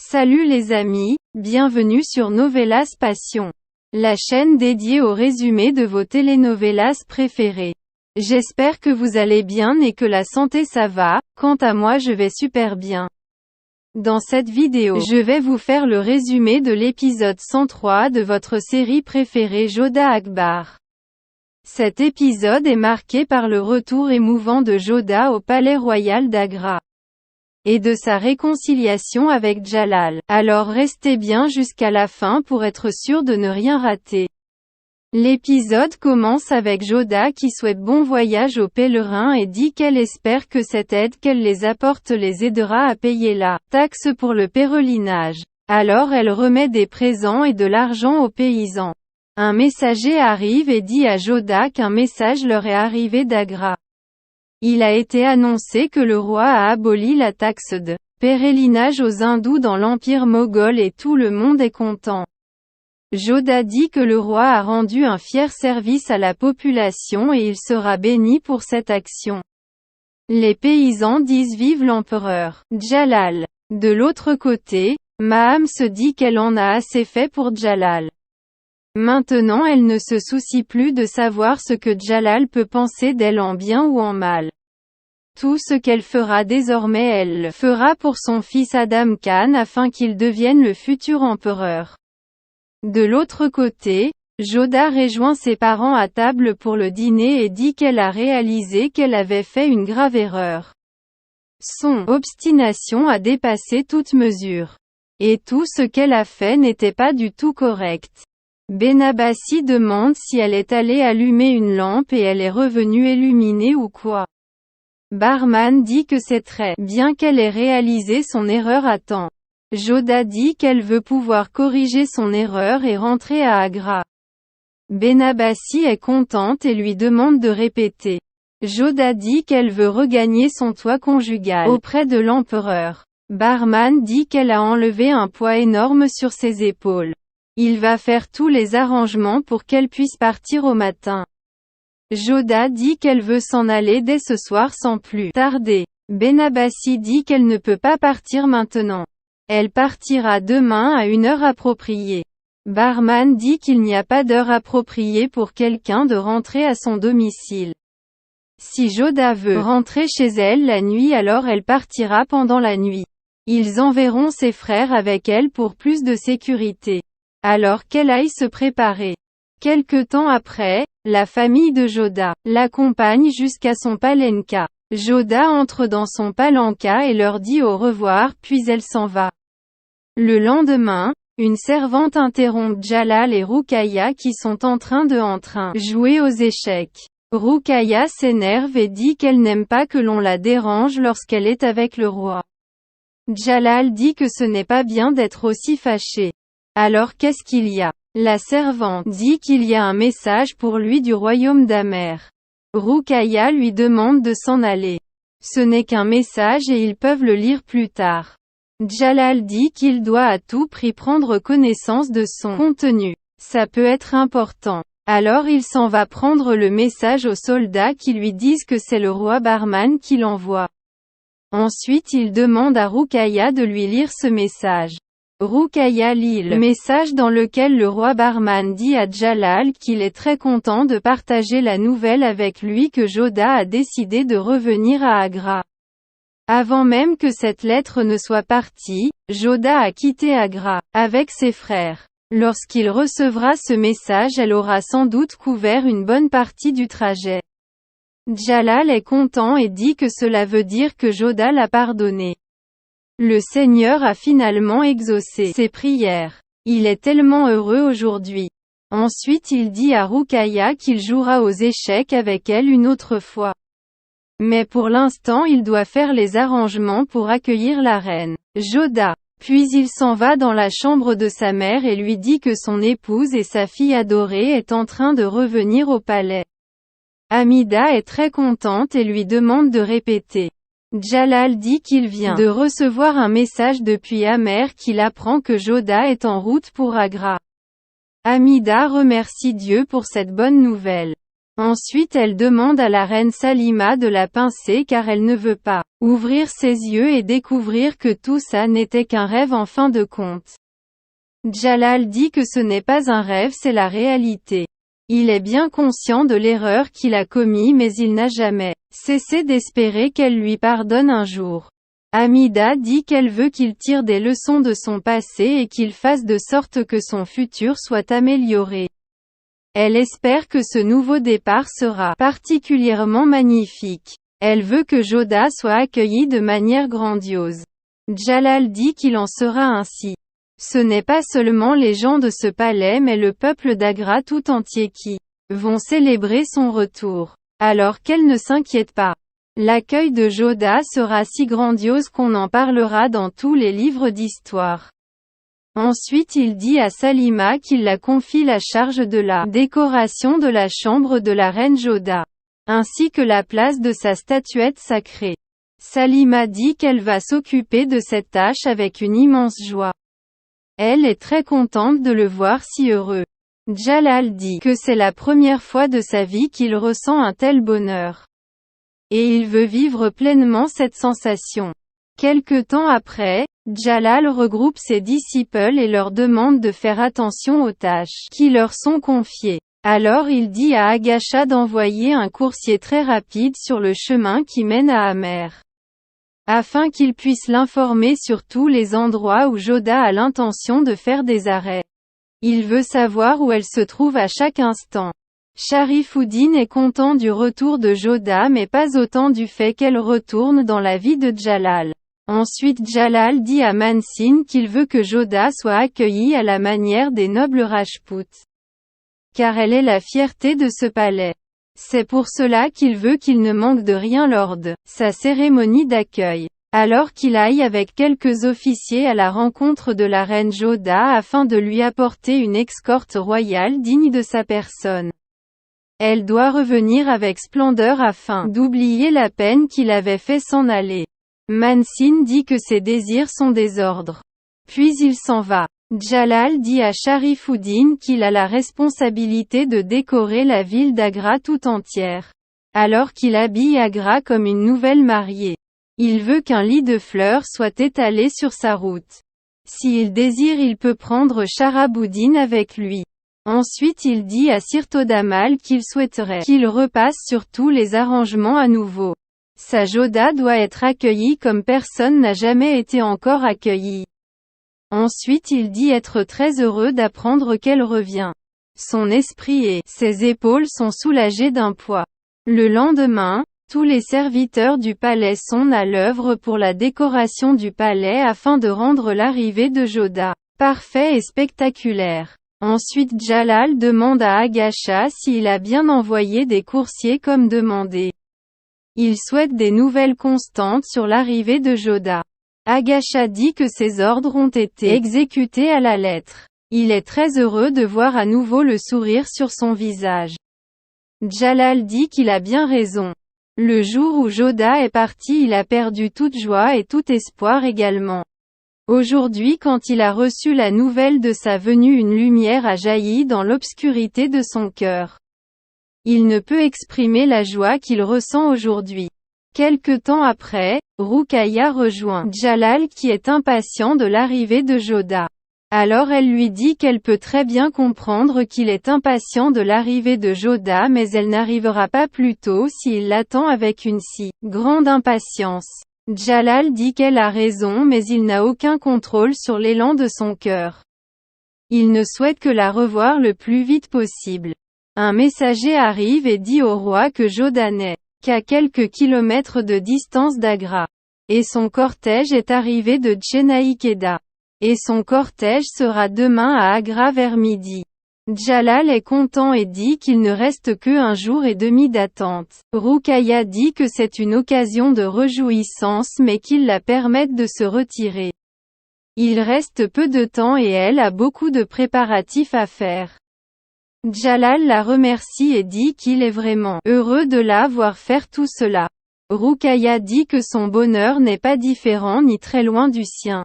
Salut les amis, bienvenue sur Novelas Passion, la chaîne dédiée au résumé de vos telenovelas préférées. J'espère que vous allez bien et que la santé ça va, quant à moi je vais super bien. Dans cette vidéo, je vais vous faire le résumé de l'épisode 103 de votre série préférée Jodha Akbar. Cet épisode est marqué par le retour émouvant de Jodha au palais royal d'Agra et de sa réconciliation avec Jalal. Alors restez bien jusqu'à la fin pour être sûr de ne rien rater. L'épisode commence avec Jodha qui souhaite bon voyage aux pèlerins et dit qu'elle espère que cette aide qu'elle les apporte les aidera à payer la taxe pour le pèlerinage. Alors elle remet des présents et de l'argent aux paysans. Un messager arrive et dit à Jodha qu'un message leur est arrivé d'Agra. Il a été annoncé que le roi a aboli la taxe de pèlerinage aux hindous dans l'empire moghol et tout le monde est content. Jodha dit que le roi a rendu un fier service à la population et il sera béni pour cette action. Les paysans disent vive l'empereur Jalal. De l'autre côté, Maham se dit qu'elle en a assez fait pour Jalal. Maintenant elle ne se soucie plus de savoir ce que Jalal peut penser d'elle en bien ou en mal. Tout ce qu'elle fera désormais elle le fera pour son fils Adam Khan afin qu'il devienne le futur empereur. De l'autre côté, Jodha rejoint ses parents à table pour le dîner et dit qu'elle a réalisé qu'elle avait fait une grave erreur. Son obstination a dépassé toute mesure. Et tout ce qu'elle a fait n'était pas du tout correct. Benabassi demande si elle est allée allumer une lampe et elle est revenue illuminée ou quoi. Barman dit que c'est très bien qu'elle ait réalisé son erreur à temps. Jodha dit qu'elle veut pouvoir corriger son erreur et rentrer à Agra. Benabassi est contente et lui demande de répéter. Jodha dit qu'elle veut regagner son toit conjugal auprès de l'empereur. Barman dit qu'elle a enlevé un poids énorme sur ses épaules. Il va faire tous les arrangements pour qu'elle puisse partir au matin. Jodha dit qu'elle veut s'en aller dès ce soir sans plus tarder. Benabassi dit qu'elle ne peut pas partir maintenant. Elle partira demain à une heure appropriée. Barman dit qu'il n'y a pas d'heure appropriée pour quelqu'un de rentrer à son domicile. Si Jodha veut rentrer chez elle la nuit alors elle partira pendant la nuit. Ils enverront ses frères avec elle pour plus de sécurité. Alors qu'elle aille se préparer. Quelque temps après, la famille de Jodha l'accompagne jusqu'à son palenka. Jodha entre dans son palanca et leur dit au revoir puis elle s'en va. Le lendemain, une servante interrompt Jalal et Ruqayya qui sont en train de jouer aux échecs. Ruqayya s'énerve et dit qu'elle n'aime pas que l'on la dérange lorsqu'elle est avec le roi. Jalal dit que ce n'est pas bien d'être aussi fâché. Alors qu'est-ce qu'il y a? La servante dit qu'il y a un message pour lui du royaume d'Amer. Ruqayya lui demande de s'en aller. Ce n'est qu'un message et ils peuvent le lire plus tard. Jalal dit qu'il doit à tout prix prendre connaissance de son contenu. Ça peut être important. Alors il s'en va prendre le message aux soldats qui lui disent que c'est le roi Barman qui l'envoie. Ensuite il demande à Ruqayya de lui lire ce message. Ruqayya lit le message dans lequel le roi Barman dit à Jalal qu'il est très content de partager la nouvelle avec lui que Jodha a décidé de revenir à Agra. Avant même que cette lettre ne soit partie, Jodha a quitté Agra avec ses frères. Lorsqu'il recevra ce message elle aura sans doute couvert une bonne partie du trajet. Jalal est content et dit que cela veut dire que Jodha l'a pardonné. Le Seigneur a finalement exaucé ses prières. Il est tellement heureux aujourd'hui. Ensuite il dit à Ruqayya qu'il jouera aux échecs avec elle une autre fois. Mais pour l'instant il doit faire les arrangements pour accueillir la reine Jodha. Puis il s'en va dans la chambre de sa mère et lui dit que son épouse et sa fille adorée est en train de revenir au palais. Hamida est très contente et lui demande de répéter. Jalal dit qu'il vient de recevoir un message depuis Amer qu'il apprend que Jodha est en route pour Agra. Hamida remercie Dieu pour cette bonne nouvelle. Ensuite elle demande à la reine Salima de la pincer car elle ne veut pas ouvrir ses yeux et découvrir que tout ça n'était qu'un rêve en fin de compte. Jalal dit que ce n'est pas un rêve, c'est la réalité. Il est bien conscient de l'erreur qu'il a commise mais il n'a jamais cessé d'espérer qu'elle lui pardonne un jour. Hamida dit qu'elle veut qu'il tire des leçons de son passé et qu'il fasse de sorte que son futur soit amélioré. Elle espère que ce nouveau départ sera particulièrement magnifique. Elle veut que Joda soit accueilli de manière grandiose. Jalal dit qu'il en sera ainsi. Ce n'est pas seulement les gens de ce palais mais le peuple d'Agra tout entier qui vont célébrer son retour. Alors qu'elle ne s'inquiète pas. L'accueil de Joda sera si grandiose qu'on en parlera dans tous les livres d'histoire. Ensuite il dit à Salima qu'il la confie la charge de la décoration de la chambre de la reine Joda, ainsi que la place de sa statuette sacrée. Salima dit qu'elle va s'occuper de cette tâche avec une immense joie. Elle est très contente de le voir si heureux. Jalal dit que c'est la première fois de sa vie qu'il ressent un tel bonheur. Et il veut vivre pleinement cette sensation. Quelque temps après, Jalal regroupe ses disciples et leur demande de faire attention aux tâches qui leur sont confiées. Alors il dit à Agacha d'envoyer un coursier très rapide sur le chemin qui mène à Amer, afin qu'il puisse l'informer sur tous les endroits où Joda a l'intention de faire des arrêts. Il veut savoir où elle se trouve à chaque instant. Sharifuddin est content du retour de Joda mais pas autant du fait qu'elle retourne dans la vie de Jalal. Ensuite Jalal dit à Mansin qu'il veut que Joda soit accueillie à la manière des nobles Rajputs. Car elle est la fierté de ce palais. C'est pour cela qu'il veut qu'il ne manque de rien lors de sa cérémonie d'accueil. Alors qu'il aille avec quelques officiers à la rencontre de la reine Joda afin de lui apporter une escorte royale digne de sa personne. Elle doit revenir avec splendeur afin d'oublier la peine qu'il avait fait s'en aller. Mansin dit que ses désirs sont des ordres. Puis il s'en va. Jalal dit à Sharifuddin qu'il a la responsabilité de décorer la ville d'Agra tout entière. Alors qu'il habille Agra comme une nouvelle mariée. Il veut qu'un lit de fleurs soit étalé sur sa route. S'il désire il peut prendre Sharabuddin avec lui. Ensuite il dit à Sirtodamal qu'il souhaiterait qu'il repasse sur tous les arrangements à nouveau. Sa Joda doit être accueillie comme personne n'a jamais été encore accueillie. Ensuite il dit être très heureux d'apprendre qu'elle revient. Son esprit et ses épaules sont soulagés d'un poids. Le lendemain, tous les serviteurs du palais sont à l'œuvre pour la décoration du palais afin de rendre l'arrivée de Joda parfait et spectaculaire. Ensuite Jalal demande à Agacha s'il a bien envoyé des coursiers comme demandé. Il souhaite des nouvelles constantes sur l'arrivée de Joda. Agacha dit que ses ordres ont été exécutés à la lettre. Il est très heureux de voir à nouveau le sourire sur son visage. Jalal dit qu'il a bien raison. Le jour où Joda est parti il a perdu toute joie et tout espoir également. Aujourd'hui quand il a reçu la nouvelle de sa venue une lumière a jailli dans l'obscurité de son cœur. Il ne peut exprimer la joie qu'il ressent aujourd'hui. Quelque temps après, Ruqayya rejoint Jalal qui est impatient de l'arrivée de Joda. Alors elle lui dit qu'elle peut très bien comprendre qu'il est impatient de l'arrivée de Joda mais elle n'arrivera pas plus tôt s'il l'attend avec une si grande impatience. Jalal dit qu'elle a raison mais il n'a aucun contrôle sur l'élan de son cœur. Il ne souhaite que la revoir le plus vite possible. Un messager arrive et dit au roi que Joda n'est qu'à quelques kilomètres de distance d'Agra. Et son cortège est arrivé de Chennai-Kheda. Et son cortège sera demain à Agra vers midi. Jalal est content et dit qu'il ne reste que 1 jour et demi d'attente. Ruqayya dit que c'est une occasion de réjouissance mais qu'il la permette de se retirer. Il reste peu de temps et elle a beaucoup de préparatifs à faire. Jalal la remercie et dit qu'il est vraiment heureux de la voir faire tout cela. Ruqayya dit que son bonheur n'est pas différent ni très loin du sien.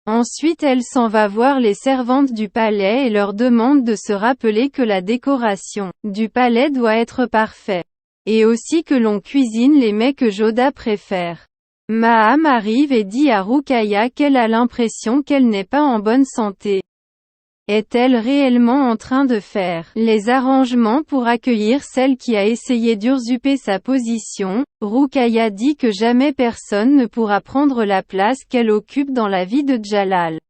Ensuite elle s'en va voir les servantes du palais et leur demande de se rappeler que la décoration du palais doit être parfaite. Et aussi que l'on cuisine les mets que Joda préfère. Maham arrive et dit à Ruqayya qu'elle a l'impression qu'elle n'est pas en bonne santé. Est-elle réellement en train de faire les arrangements pour accueillir celle qui a essayé d'usurper sa position? Ruqayya dit que jamais personne ne pourra prendre la place qu'elle occupe dans la vie de Jalal.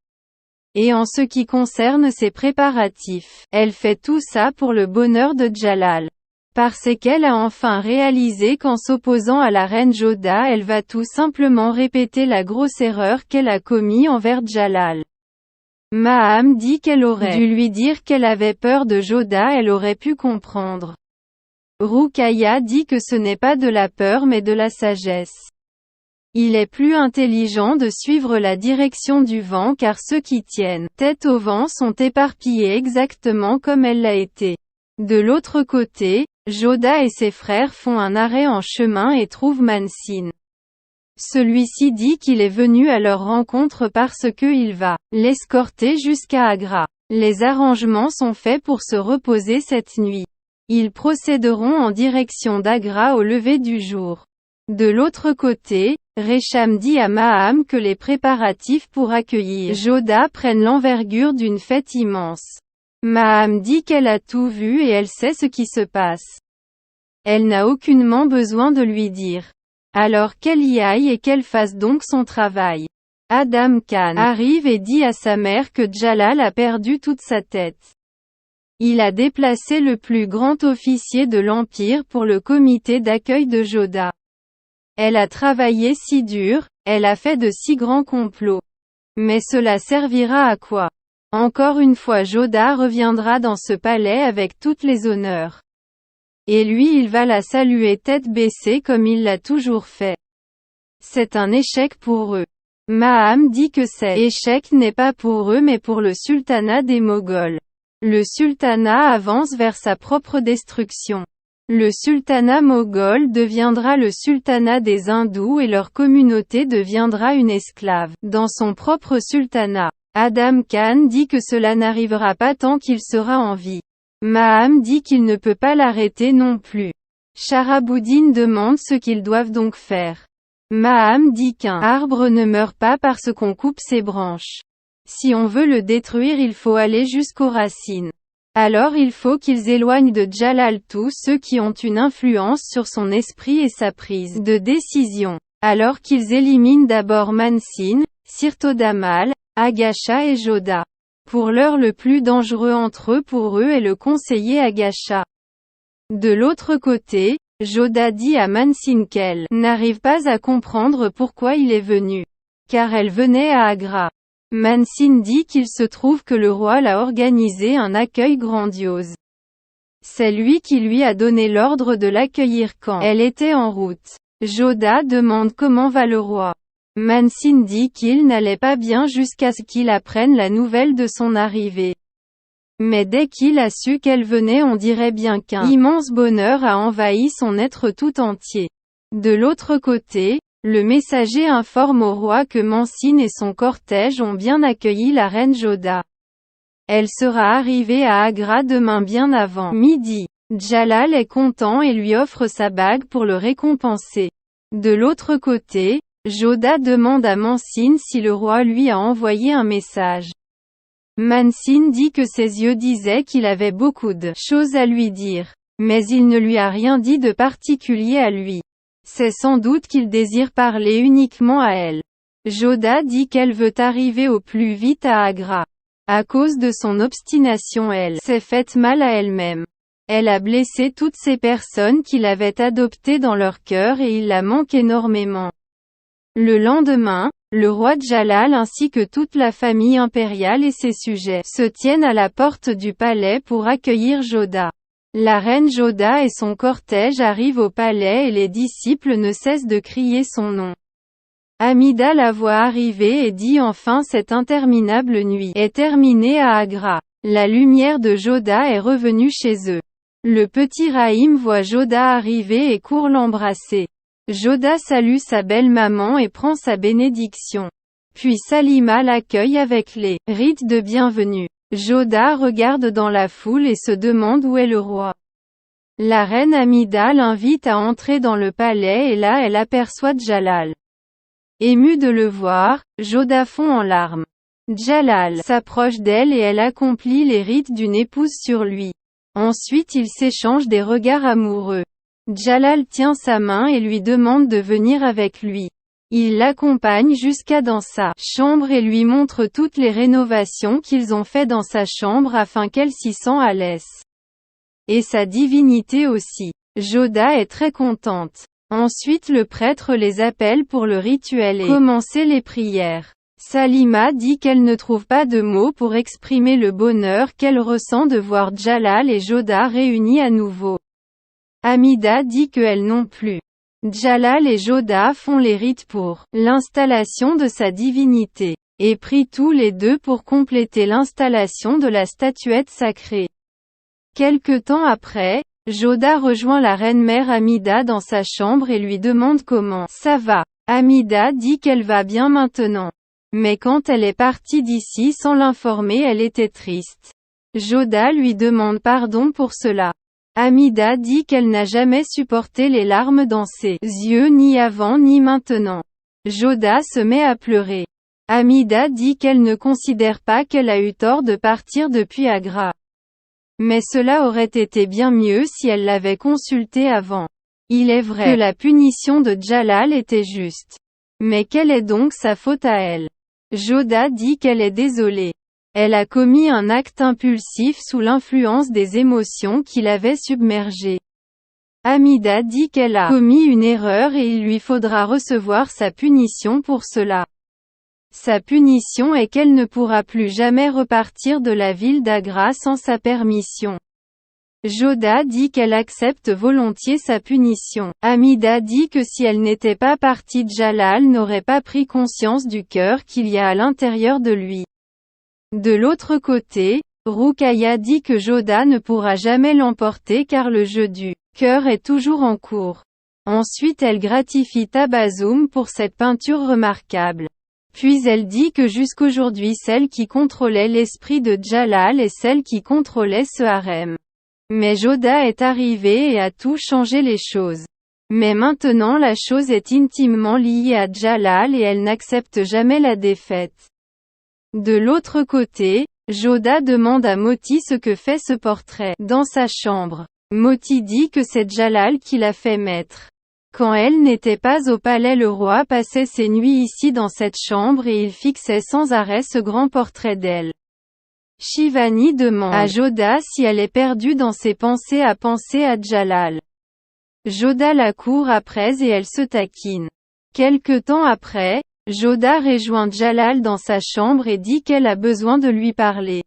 Et en ce qui concerne ses préparatifs, elle fait tout ça pour le bonheur de Jalal. Parce qu'elle a enfin réalisé qu'en s'opposant à la reine Joda elle va tout simplement répéter la grosse erreur qu'elle a commise envers Jalal. Maham dit qu'elle aurait dû lui dire qu'elle avait peur de Joda, elle aurait pu comprendre. Ruqayya dit que ce n'est pas de la peur mais de la sagesse. Il est plus intelligent de suivre la direction du vent car ceux qui tiennent tête au vent sont éparpillés exactement comme elle l'a été. De l'autre côté, Joda et ses frères font un arrêt en chemin et trouvent Mansine. Celui-ci dit qu'il est venu à leur rencontre parce que il va l'escorter jusqu'à Agra. Les arrangements sont faits pour se reposer cette nuit. Ils procéderont en direction d'Agra au lever du jour. De l'autre côté, Resham dit à Maham que les préparatifs pour accueillir Joda prennent l'envergure d'une fête immense. Maham dit qu'elle a tout vu et elle sait ce qui se passe. Elle n'a aucunement besoin de lui dire. Alors qu'elle y aille et qu'elle fasse donc son travail. Adam Khan arrive et dit à sa mère que Jalal a perdu toute sa tête. Il a déplacé le plus grand officier de l'Empire pour le comité d'accueil de Joda. Elle a travaillé si dur, elle a fait de si grands complots. Mais cela servira à quoi? Encore une fois Joda reviendra dans ce palais avec toutes les honneurs. Et lui il va la saluer tête baissée comme il l'a toujours fait. C'est un échec pour eux. Maham dit que cet échec n'est pas pour eux mais pour le sultanat des Moghols. Le sultanat avance vers sa propre destruction. Le sultanat moghol deviendra le sultanat des hindous et leur communauté deviendra une esclave dans son propre sultanat. Adam Khan dit que cela n'arrivera pas tant qu'il sera en vie. Maham dit qu'il ne peut pas l'arrêter non plus. Sharabuddin demande ce qu'ils doivent donc faire. Maham dit qu'un arbre ne meurt pas parce qu'on coupe ses branches. Si on veut le détruire il faut aller jusqu'aux racines. Alors il faut qu'ils éloignent de Jalal tous ceux qui ont une influence sur son esprit et sa prise de décision. Alors qu'ils éliminent d'abord Mansine, Sirtodamal, Agasha et Joda. Pour l'heure le plus dangereux entre eux pour eux est le conseiller Agasha. De l'autre côté, Joda dit à Mansine qu'elle n'arrive pas à comprendre pourquoi il est venu. Car elle venait à Agra. Mansine dit qu'il se trouve que le roi l'a organisé un accueil grandiose. C'est lui qui lui a donné l'ordre de l'accueillir quand elle était en route. Joda demande comment va le roi. Mansine dit qu'il n'allait pas bien jusqu'à ce qu'il apprenne la nouvelle de son arrivée. Mais dès qu'il a su qu'elle venait on dirait bien qu'un immense bonheur a envahi son être tout entier. De l'autre côté, le messager informe au roi que Mansine et son cortège ont bien accueilli la reine Joda. Elle sera arrivée à Agra demain bien avant midi. Jalal est content et lui offre sa bague pour le récompenser. De l'autre côté, Joda demande à Mansine si le roi lui a envoyé un message. Mansine dit que ses yeux disaient qu'il avait beaucoup de choses à lui dire. Mais il ne lui a rien dit de particulier à lui. C'est sans doute qu'il désire parler uniquement à elle. Joda dit qu'elle veut arriver au plus vite à Agra. À cause de son obstination elle s'est faite mal à elle-même. Elle a blessé toutes ces personnes qui l'avaient adoptée dans leur cœur et il la manque énormément. Le lendemain, le roi Jalal ainsi que toute la famille impériale et ses sujets se tiennent à la porte du palais pour accueillir Joda. La reine Joda et son cortège arrivent au palais et les disciples ne cessent de crier son nom. Amida la voit arriver et dit enfin cette interminable nuit est terminée à Agra. La lumière de Joda est revenue chez eux. Le petit Rahim voit Joda arriver et court l'embrasser. Joda salue sa belle maman et prend sa bénédiction. Puis Salima l'accueille avec les rites de bienvenue. Joda regarde dans la foule et se demande où est le roi. La reine Hamida l'invite à entrer dans le palais et là elle aperçoit Jalal. Émue de le voir, Joda fond en larmes. Jalal s'approche d'elle et elle accomplit les rites d'une épouse sur lui. Ensuite ils s'échangent des regards amoureux. Jalal tient sa main et lui demande de venir avec lui. Il l'accompagne jusqu'à dans sa chambre et lui montre toutes les rénovations qu'ils ont fait dans sa chambre afin qu'elle s'y sente à l'aise. Et sa divinité aussi. Joda est très contente. Ensuite le prêtre les appelle pour le rituel et commencer les prières. Salima dit qu'elle ne trouve pas de mots pour exprimer le bonheur qu'elle ressent de voir Jalal et Joda réunis à nouveau. Hamida dit qu'elle non plus. Jalal et Joda font les rites pour l'installation de sa divinité, et prient tous les deux pour compléter l'installation de la statuette sacrée. Quelque temps après, Joda rejoint la reine-mère Hamida dans sa chambre et lui demande comment ça va. Hamida dit qu'elle va bien maintenant. Mais quand elle est partie d'ici sans l'informer, elle était triste. Joda lui demande pardon pour cela. Hamida dit qu'elle n'a jamais supporté les larmes dans ses yeux ni avant ni maintenant. Joda se met à pleurer. Hamida dit qu'elle ne considère pas qu'elle a eu tort de partir depuis Agra. Mais cela aurait été bien mieux si elle l'avait consulté avant. Il est vrai que la punition de Jalal était juste. Mais quelle est donc sa faute à elle? Joda dit qu'elle est désolée. Elle a commis un acte impulsif sous l'influence des émotions qui l'avaient submergée. Hamida dit qu'elle a commis une erreur et il lui faudra recevoir sa punition pour cela. Sa punition est qu'elle ne pourra plus jamais repartir de la ville d'Agra sans sa permission. Joda dit qu'elle accepte volontiers sa punition. Hamida dit que si elle n'était pas partie, Jalal n'aurait pas pris conscience du cœur qu'il y a à l'intérieur de lui. De l'autre côté, Ruqayya dit que Joda ne pourra jamais l'emporter car le jeu du cœur est toujours en cours. Ensuite elle gratifie Tabassum pour cette peinture remarquable. Puis elle dit que jusqu'aujourd'hui celle qui contrôlait l'esprit de Jalal est celle qui contrôlait ce harem. Mais Joda est arrivée et a tout changé les choses. Mais maintenant la chose est intimement liée à Jalal et elle n'accepte jamais la défaite. De l'autre côté, Joda demande à Moti ce que fait ce portrait dans sa chambre. Moti dit que c'est Jalal qui l'a fait mettre. Quand elle n'était pas au palais, le roi passait ses nuits ici dans cette chambre et il fixait sans arrêt ce grand portrait d'elle. Shivani demande à Joda si elle est perdue dans ses pensées à penser à Jalal. Joda la court après et elle se taquine. Quelque temps après, Joda rejoint Jalal dans sa chambre et dit qu'elle a besoin de lui parler.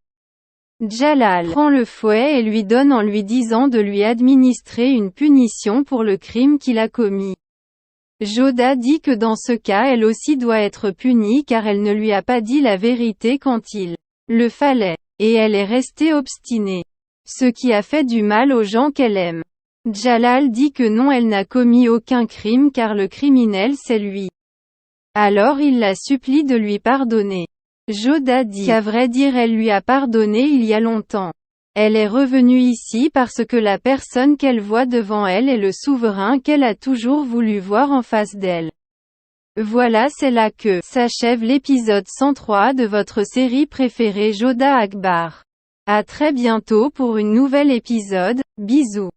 Jalal prend le fouet et lui donne en lui disant de lui administrer une punition pour le crime qu'il a commis. Joda dit que dans ce cas elle aussi doit être punie car elle ne lui a pas dit la vérité quand il le fallait. Et elle est restée obstinée. Ce qui a fait du mal aux gens qu'elle aime. Jalal dit que non, elle n'a commis aucun crime car le criminel c'est lui. Alors il la supplie de lui pardonner. Joda dit qu'à vrai dire elle lui a pardonné il y a longtemps. Elle est revenue ici parce que la personne qu'elle voit devant elle est le souverain qu'elle a toujours voulu voir en face d'elle. Voilà, c'est là que s'achève l'épisode 103 de votre série préférée Joda Akbar. À très bientôt pour une nouvelle épisode, bisous.